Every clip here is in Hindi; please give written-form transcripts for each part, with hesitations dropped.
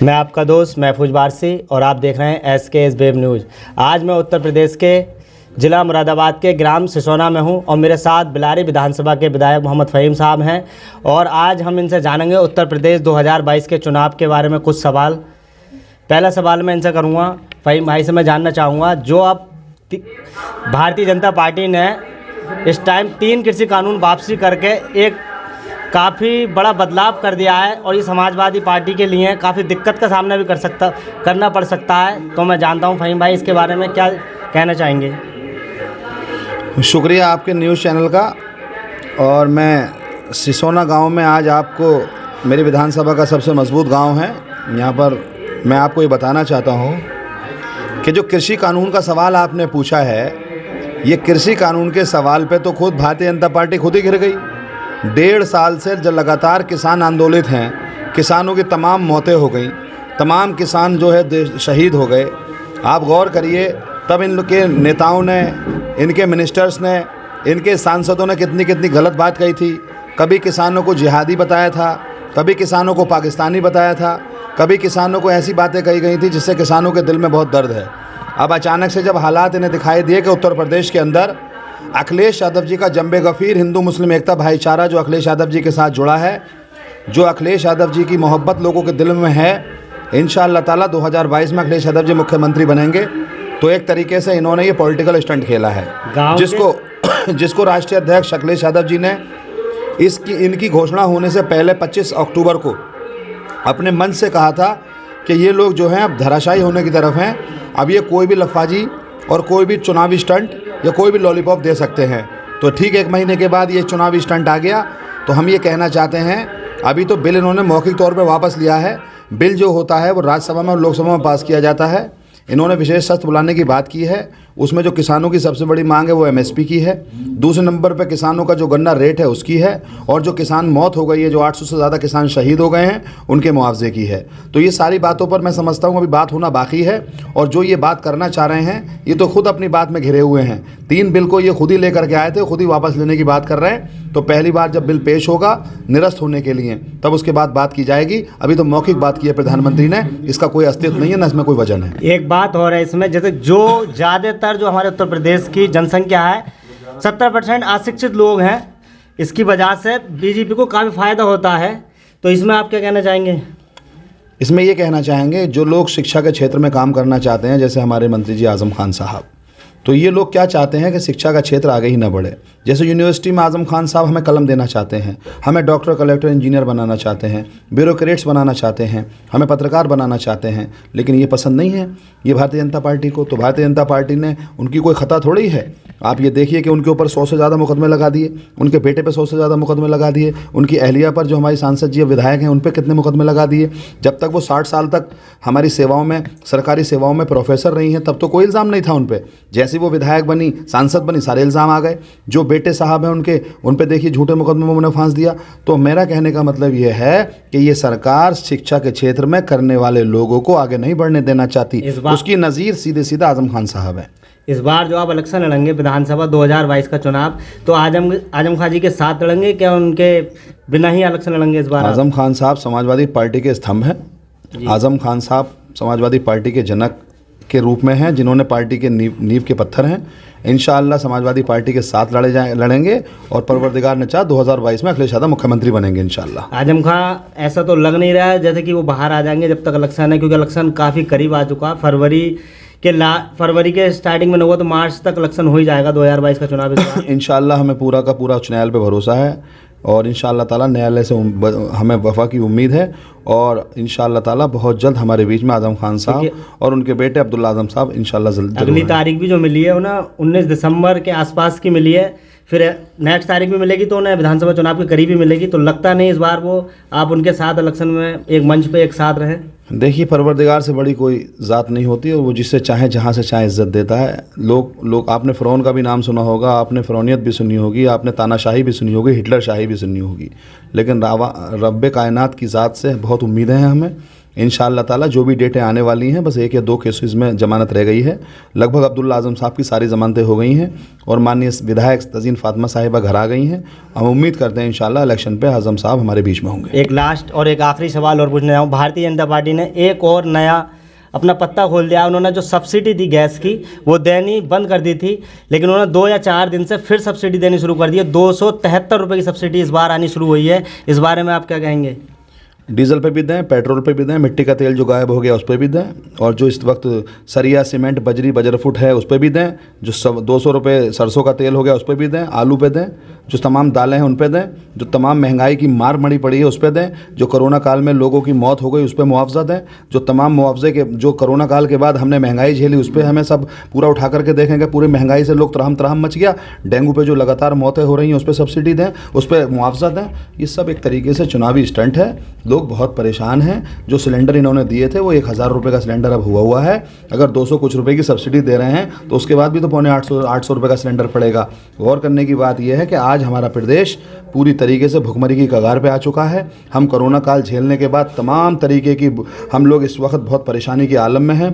मैं आपका दोस्त महफूज बारसी और आप देख रहे हैं SKS वेब न्यूज़। आज मैं उत्तर प्रदेश के ज़िला मुरादाबाद के ग्राम सिसोना में हूं और मेरे साथ बिलारी विधानसभा के विधायक मोहम्मद फ़हीम साहब हैं और आज हम इनसे जानेंगे उत्तर प्रदेश 2022 के चुनाव के बारे में कुछ सवाल। पहला सवाल मैं इनसे करूँगा, फ़हीम भाई से मैं जानना चाहूँगा, जो अब भारतीय जनता पार्टी ने इस टाइम 3 कृषि कानून वापसी करके एक काफ़ी बड़ा बदलाव कर दिया है और ये समाजवादी पार्टी के लिए काफ़ी दिक्कत का सामना भी करना पड़ सकता है, तो मैं जानता हूँ फ़हीम भाई इसके बारे में क्या कहना चाहेंगे। शुक्रिया आपके न्यूज़ चैनल का। और मैं सिसोना गांव में आज आपको, मेरी विधानसभा का सबसे मजबूत गांव है, यहाँ पर मैं आपको ये बताना चाहता हूँ कि जो कृषि कानून का सवाल आपने पूछा है, ये कृषि कानून के सवाल पे तो खुद भारतीय जनता पार्टी खुद ही घिर गई। 1.5 साल से जो लगातार किसान आंदोलित हैं, किसानों की तमाम मौतें हो गई, तमाम किसान जो है शहीद हो गए। आप गौर करिए, तब इनके नेताओं ने, इनके मिनिस्टर्स ने, इनके सांसदों ने कितनी कितनी गलत बात कही थी। कभी किसानों को जिहादी बताया था, कभी किसानों को पाकिस्तानी बताया था, कभी किसानों को ऐसी बातें कही गई थी जिससे किसानों के दिल में बहुत दर्द है। अब अचानक से जब हालात इन्हें दिखाई दिए कि उत्तर प्रदेश के अंदर अखिलेश यादव जी का जंबे गफीर हिंदू मुस्लिम एकता भाईचारा जो अखिलेश यादव जी के साथ जुड़ा है, जो अखिलेश यादव जी की मोहब्बत लोगों के दिल में है, इंशाअल्लाह ताला 2022 में अखिलेश यादव जी मुख्यमंत्री बनेंगे। तो एक तरीके से इन्होंने ये पॉलिटिकल स्टंट खेला है, जिसको राष्ट्रीय अध्यक्ष अखिलेश यादव जी ने इनकी घोषणा होने से पहले 25 अक्टूबर को अपने मन से कहा था कि ये लोग जो हैं अब धराशायी होने की तरफ हैं। अब ये कोई भी लफाजी और कोई भी चुनावी स्टंट या कोई भी लॉलीपॉप दे सकते हैं। तो ठीक 1 महीने के बाद ये चुनावी स्टंट आ गया। तो हम ये कहना चाहते हैं, अभी तो बिल इन्होंने मौखिक तौर पर वापस लिया है। बिल जो होता है वो राज्यसभा में और लोकसभा में पास किया जाता है। इन्होंने विशेष सत्र बुलाने की बात की है, उसमें जो किसानों की सबसे बड़ी मांग है वो MSP की है। दूसरे नंबर पर किसानों का जो गन्ना रेट है उसकी है, और जो किसान मौत हो गई है, जो 800 से ज़्यादा किसान शहीद हो गए हैं, उनके मुआवजे की है। तो ये सारी बातों पर मैं समझता हूँ अभी बात होना बाकी है। और जो ये बात करना चाह रहे हैं, ये तो खुद अपनी बात में घिरे हुए हैं। 3 बिल को ये खुद ही लेकर के आए थे, खुद ही वापस लेने की बात कर रहे हैं। तो पहली बार जब बिल पेश होगा निरस्त होने के लिए, तब उसके बाद बात की जाएगी। अभी तो मौखिक बात की है प्रधानमंत्री ने, इसका कोई अस्तित्व नहीं है, ना इसमें कोई वजन है। एक बात और है इसमें, जैसे जो ज़्यादातर जो हमारे उत्तर प्रदेश की जनसंख्या है 70% अशिक्षित लोग हैं, इसकी वजह से BJP को काफ़ी फ़ायदा होता है। तो इसमें आप क्या कहना चाहेंगे? इसमें ये कहना चाहेंगे, जो लोग शिक्षा के क्षेत्र में काम करना चाहते हैं, जैसे हमारे मंत्री जी आज़म खान साहब, तो ये लोग क्या चाहते हैं कि शिक्षा का क्षेत्र आगे ही ना बढ़े। जैसे यूनिवर्सिटी में आज़म खान साहब हमें कलम देना चाहते हैं, हमें डॉक्टर, कलेक्टर, इंजीनियर बनाना चाहते हैं, ब्यूरोक्रेट्स बनाना चाहते हैं, हमें पत्रकार बनाना चाहते हैं, लेकिन ये पसंद नहीं है ये भारतीय जनता पार्टी को। तो भारतीय जनता पार्टी ने, उनकी कोई खता थोड़ी है। आप ये देखिए कि उनके ऊपर 100 से ज़्यादा मुकदमे लगा दिए, उनके बेटे पे 100 से ज़्यादा मुकदमे लगा दिए, उनकी अहलिया पर, जो हमारी सांसद जी विधायक हैं, उन पर कितने मुकदमे लगा दिए। जब तक वो 60 साल तक हमारी सेवाओं में, सरकारी सेवाओं में प्रोफेसर रही हैं, तब तो कोई इल्ज़ाम नहीं था उन पर। जैसे वो विधायक बनी, सांसद बनी, सारे इल्ज़ाम आ गए। जो बेटे साहब हैं उन पे देखिए झूठे मुकदमे में उन्हें फांस दिया। तो मेरा कहने का मतलब ये है कि ये सरकार शिक्षा के क्षेत्र में करने वाले लोगों को आगे नहीं बढ़ने देना चाहती। उसकी नज़ीर सीधे सीधा आज़म खान साहब है। इस बार जो आप इलेक्शन लड़ेंगे विधानसभा 2022 का चुनाव, तो आजम खान जी के साथ लड़ेंगे क्या उनके बिना ही इलेक्शन लड़ेंगे इस बार? आज़म खान साहब समाजवादी पार्टी के स्तंभ हैं। आज़म खान साहब समाजवादी पार्टी के जनक के रूप में हैं, जिन्होंने पार्टी के नींव के पत्थर हैं। इंशाअल्लाह समाजवादी पार्टी के साथ लड़ेंगे और परवरदिगार ने चाहा 2022 में अखिलेश यादव मुख्यमंत्री बनेंगे इंशाअल्लाह। आजम खान ऐसा तो लग नहीं रहा है जैसे कि वो बाहर आ जाएंगे जब तक इलेक्शन है, क्योंकि इलेक्शन काफ़ी करीब आ चुका। फरवरी के स्टार्टिंग में न हुआ तो मार्च तक इलेक्शन हो ही जाएगा 2022 का चुनाव। इंशाअल्लाह हमें पूरा का पूरा उच्च न्यायालय पे भरोसा है और इंशाअल्लाह ताला न्यायालय से हमें वफा की उम्मीद है। और इंशाअल्लाह ताला बहुत जल्द हमारे बीच में आज़म खान साहब और उनके बेटे अब्दुल्ला आज़म साहब इंशाअल्लाह जल्द। अगली तारीख भी जो मिली है उन्हें 19 दिसंबर के आसपास की मिली है, फिर नेक्स्ट तारीख भी मिलेगी तो उन्हें विधानसभा चुनाव के करीब ही मिलेगी। तो लगता नहीं इस बार वो आप उनके साथ इलेक्शन में एक मंच पे एक साथ रहें। देखिए, परवरदिगार से बड़ी कोई ज़ात नहीं होती और वो जिससे चाहे जहाँ से चाहे इज़्ज़त देता है। लोग आपने फ़िरौन का भी नाम सुना होगा, आपने फ़िरौनियत भी सुनी होगी, आपने तानाशाही भी सुनी होगी, हिटलर शाही भी सुनी होगी, लेकिन रब्बे कायनात की ज़ात से बहुत उम्मीदें हैं हमें। इंशाअल्लाह ताला जो भी डेटें आने वाली हैं, बस 1 या 2 केसेस में ज़मानत रह गई है। लगभग अब्दुल्ला आज़म साहब की सारी ज़मानतें हो गई हैं और माननीय विधायक तज़ीन फातिमा साहिबा घर आ गई हैं। हम उम्मीद करते हैं इंशाअल्लाह इलेक्शन पे आज़म साहब हमारे बीच में होंगे। एक लास्ट और एक आखिरी सवाल और पूछना चाहूँ, भारतीय जनता पार्टी ने एक और नया अपना पत्ता खोल दिया। उन्होंने जो सब्सिडी दी गैस की वो देनी बंद कर दी थी, लेकिन उन्होंने 2 या 4 दिन से फिर सब्सिडी देनी शुरू कर दी है। 273 रुपये की सब्सिडी इस बार आनी शुरू हुई है। इस बारे में आप क्या कहेंगे? डीजल पे भी दें, पेट्रोल पे भी दें, मिट्टी का तेल जो गायब हो गया उस पर भी दें, और जो इस वक्त सरिया, सीमेंट, बजरी, बजरफुट है उस पर भी दें, जो 200 रुपये सरसों का तेल हो गया उस पर भी दें, आलू पे दें, जो तमाम दालें हैं उन पे दें, जो तमाम महंगाई की मार मड़ी पड़ी है उस पर दें, जो कोरोना काल में लोगों की मौत हो गई उस पर मुआवजा दें, जो तमाम मुआवजे के जो कोरोना काल के बाद हमने महंगाई झेली उस पर हमें सब पूरा उठा करके देखेंगे। पूरी महंगाई से लोग त्रहम त्रहम मच गया। डेंगू पे जो लगातार मौतें हो रही हैं उस पर सब्सिडी दें, उस पर मुआवजा दें। ये सब एक तरीके से चुनावी स्टंट है। लोग बहुत परेशान हैं। जो सिलेंडर इन्होंने दिए थे वो 1000 रुपये का सिलेंडर अब हुआ है। अगर 200 कुछ रुपये की सब्सिडी दे रहे हैं तो उसके बाद भी तो 750-800 रुपये का सिलेंडर पड़ेगा। गौर करने की बात यह है कि आज हमारा प्रदेश पूरी तरीके से भुखमरी की कगार पे आ चुका है। हम कोरोना काल झेलने के बाद तमाम तरीके की हम लोग इस वक्त बहुत परेशानी के आलम में हैं।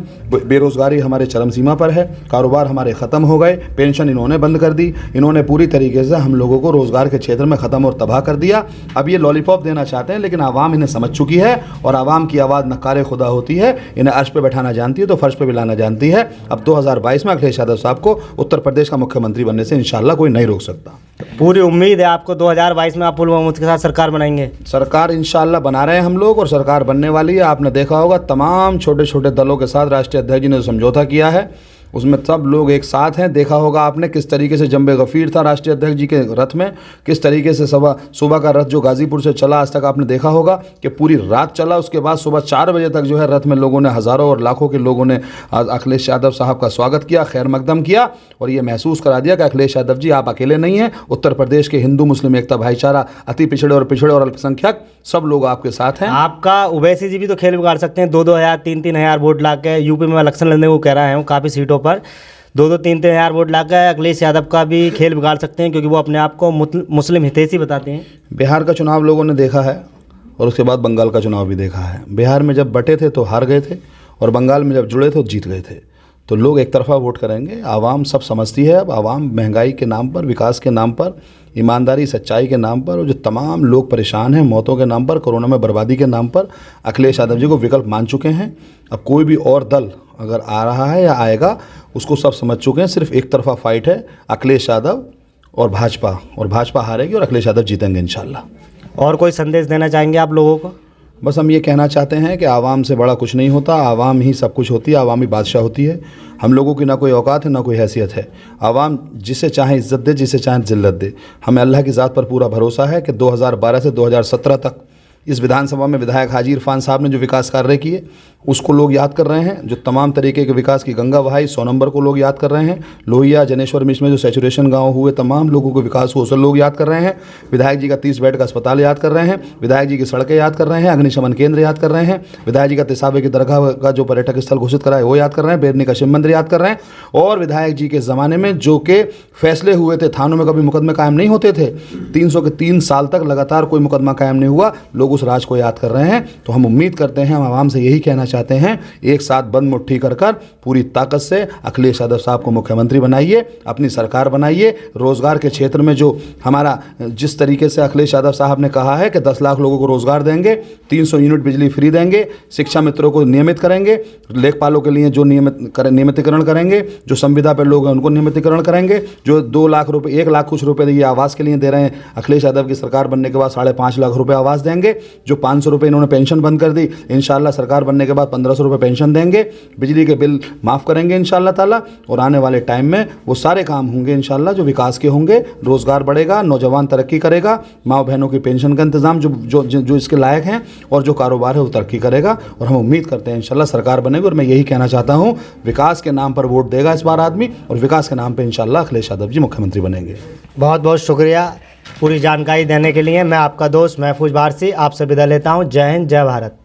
बेरोज़गारी हमारे चरम सीमा पर है, कारोबार हमारे ख़त्म हो गए, पेंशन इन्होंने बंद कर दी, इन्होंने पूरी तरीके से हम लोगों को रोज़गार के क्षेत्र में ख़त्म और तबाह कर दिया। अब ये लॉलीपॉप देना चाहते हैं, लेकिन आवाम इन्हें समझ चुकी है और आवाम की आवाज़ नक्कारे खुदा होती है। इन्हें अर्श पे बैठाना जानती है तो फर्श पे भी लाना जानती है। अब 2022 में अखिलेश यादव साहब को उत्तर प्रदेश का मुख्यमंत्री बनने से इंशाल्लाह कोई नहीं रोक सकता। पूरी उम्मीद है आपको 2022 में आप पुलवामा मुफ्ती के साथ सरकार बनाएंगे? सरकार इंशाल्लाह बना रहे हैं हम लोग और सरकार बनने वाली है। आपने देखा होगा तमाम छोटे छोटे दलों के साथ राष्ट्रीय अध्यक्ष जी ने समझौता किया है, उसमें सब लोग एक साथ हैं। देखा होगा आपने किस तरीके से जंबे गफ़ीर था राष्ट्रीय अध्यक्ष जी के रथ में, किस तरीके से सुबह का रथ जो गाज़ीपुर से चला आज तक आपने देखा होगा कि पूरी रात चला। उसके बाद सुबह 4 बजे तक जो है रथ में लोगों ने, हज़ारों और लाखों के लोगों ने अखिलेश यादव साहब का स्वागत किया, खैर मकदम किया और ये महसूस करा दिया कि अखिलेश यादव जी आप अकेले नहीं हैं। उत्तर प्रदेश के हिंदू मुस्लिम एकता भाईचारा, अति पिछड़े और अल्पसंख्यक सब लोग आपके साथ हैं। आपका ओवैसी जी भी तो खेल बिगाड़ सकते हैं। 2-2 हज़ार 3-3 हज़ार वोट ला के यूपी में इलेक्शन लड़ने को कह रहे हैं काफ़ी सीटों पर 2-2 3-3 हज़ार वोट लाकर अखिलेश यादव का भी खेल बिगाड़ सकते हैं, क्योंकि वो अपने आप को मुस्लिम हितैषी बताते हैं। बिहार का चुनाव लोगों ने देखा है और उसके बाद बंगाल का चुनाव भी देखा है। बिहार में जब बटे थे तो हार गए थे और बंगाल में जब जुड़े थे तो जीत गए थे। तो लोग एक तरफा वोट करेंगे। आवाम सब समझती है। अब आवाम महंगाई के नाम पर, विकास के नाम पर, ईमानदारी सच्चाई के नाम पर और जो तमाम लोग परेशान हैं मौतों के नाम पर, कोरोना में बर्बादी के नाम पर अखिलेश यादव जी को विकल्प मान चुके हैं। अब कोई भी और दल अगर आ रहा है या आएगा उसको सब समझ चुके हैं। सिर्फ एक तरफा फाइट है अखिलेश यादव और भाजपा हारेगी और अखिलेश यादव जीतेंगे इंशाल्लाह। और कोई संदेश देना चाहेंगे आप लोगों को? बस हम ये कहना चाहते हैं कि आवाम से बड़ा कुछ नहीं होता, आवाम ही सब कुछ होती है, आवामी बादशाह होती है। हम लोगों की ना कोई औकात है ना कोई हैसियत है। आवाम जिसे चाहे इज़्ज़त दे, जिसे चाहे जिल्लत दे। हमें अल्लाह की ज़ात पर पूरा भरोसा है कि 2012 से 2017 तक इस विधानसभा में विधायक हाजी इरफान साहब ने जो विकास कार्य किए उसको लोग याद कर रहे हैं। जो तमाम तरीके के विकास की गंगा बहाई 100 नंबर को लोग याद कर रहे हैं। लोहिया, जनेश्वर मिश्र में जो सैचुरेशन गांव हुए तमाम लोगों को विकास हुआ उसे लोग याद कर रहे हैं। विधायक जी का 30 बेड का अस्पताल याद कर रहे हैं। विधायक जी की सड़कें याद कर रहे हैं। अग्निशमन केंद्र याद कर रहे हैं। विधायक जी का तिसाबे की दरगाह का जो पर्यटक स्थल घोषित करा है वो याद कर रहे हैं। बेरनी का शिव मंदिर याद कर रहे हैं। और विधायक जी के ज़माने में जो के फैसले हुए थे, थानों में कभी मुकदमे कायम नहीं होते थे, 300 के 3 साल तक लगातार कोई मुकदमा कायम नहीं हुआ, लोग उस राज को याद कर रहे हैं। तो हम उम्मीद करते हैं, हम आवाम से यही कहना चाहते हैं, एक साथ बंद मुट्ठी कर पूरी ताकत से अखिलेश यादव साहब को मुख्यमंत्री बनाइए, अपनी सरकार बनाइए। रोजगार के क्षेत्र में जो हमारा जिस तरीके से अखिलेश यादव साहब ने कहा है कि 10 लाख लोगों को रोजगार देंगे, 300 यूनिट बिजली फ्री देंगे, शिक्षा मित्रों को नियमित करेंगे, लेखपालों के लिए जो नियमितीकरण करेंगे, जो संविदा पर लोग हैं उनको नियमितीकरण करेंगे, जो 2 लाख रुपये 1 लाख कुछ रुपये ये आवास के लिए दे रहे हैं, अखिलेश यादव की सरकार बनने के बाद 5.5 लाख रुपये आवास देंगे। जो 500 रुपये इन्होंने पेंशन बंद कर दी, इंशाल्लाह सरकार बनने के बाद 1500 रुपये पेंशन देंगे। बिजली के बिल माफ़ करेंगे इंशाल्लाह ताला। और आने वाले टाइम में वो सारे काम होंगे इंशाल्लाह जो विकास के होंगे। रोज़गार बढ़ेगा, नौजवान तरक्की करेगा, माँ बहनों की पेंशन का इंतज़ाम जो इसके लायक हैं, और जो कारोबार है वो तरक्की करेगा। और हम उम्मीद करते हैं इंशाल्लाह सरकार बनेगी। और मैं यही कहना चाहता हूँ, विकास के नाम पर वोट देगा इस बार आदमी, और विकास के नाम पर इंशाल्लाह अखिलेश यादव जी मुख्यमंत्री बनेंगे। बहुत बहुत शुक्रिया पूरी जानकारी देने के लिए। मैं आपका दोस्त महफूज बारसी आपसे विदा लेता हूँ। जय हिंद, जय भारत।